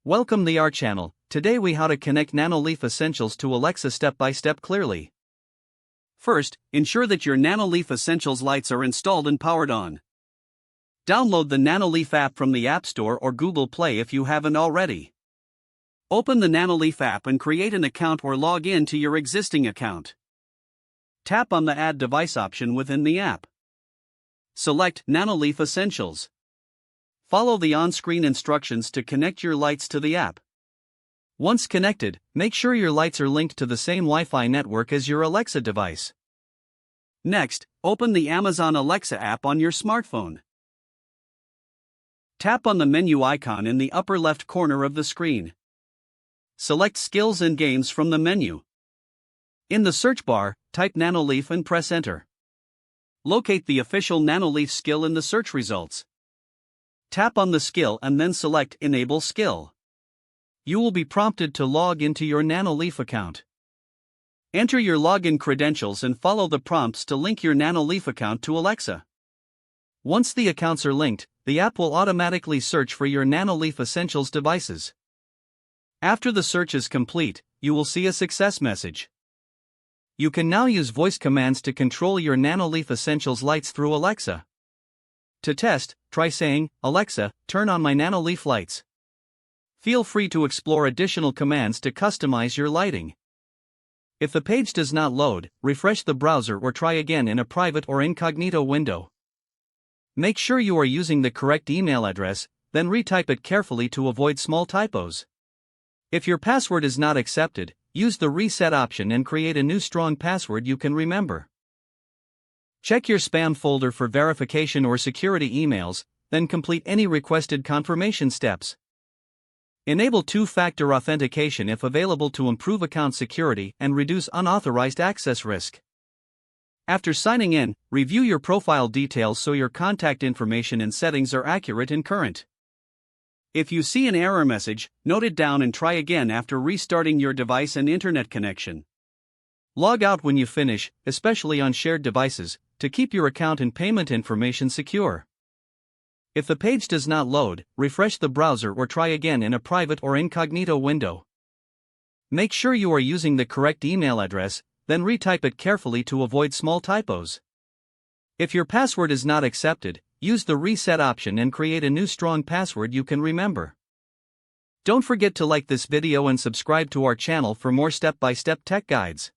Welcome to our channel. Today we how to connect Nanoleaf Essentials to Alexa step by step clearly. First, ensure that your Nanoleaf Essentials lights are installed and powered on. Download the Nanoleaf app from the App Store or Google Play if you haven't already. Open the Nanoleaf app and create an account or log in to your existing account. Tap on the Add Device option within the app. Select Nanoleaf Essentials. Follow the on-screen instructions to connect your lights to the app. Once connected, make sure your lights are linked to the same Wi-Fi network as your Alexa device. Next, open the Amazon Alexa app on your smartphone. Tap on the menu icon in the upper left corner of the screen. Select Skills and Games from the menu. In the search bar, type Nanoleaf and press Enter. Locate the official Nanoleaf skill in the search results. Tap on the skill and then select Enable Skill. You will be prompted to log into your Nanoleaf account. Enter your login credentials and follow the prompts to link your Nanoleaf account to Alexa. Once the accounts are linked, the app will automatically search for your Nanoleaf Essentials devices. After the search is complete, you will see a success message. You can now use voice commands to control your Nanoleaf Essentials lights through Alexa. To test, try saying, "Alexa, turn on my Nanoleaf lights." Feel free to explore additional commands to customize your lighting. If the page does not load, refresh the browser or try again in a private or incognito window. Make sure you are using the correct email address, then retype it carefully to avoid small typos. If your password is not accepted, use the reset option and create a new strong password you can remember. Check your spam folder for verification or security emails, then complete any requested confirmation steps. Enable two-factor authentication if available to improve account security and reduce unauthorized access risk. After signing in, review your profile details so your contact information and settings are accurate and current. If you see an error message, note it down and try again after restarting your device and internet connection. Log out when you finish, especially on shared devices, to keep your account and payment information secure. If the page does not load, refresh the browser or try again in a private or incognito window. Make sure you are using the correct email address, then retype it carefully to avoid small typos. If your password is not accepted, use the reset option and create a new strong password you can remember. Don't forget to like this video and subscribe to our channel for more step-by-step tech guides.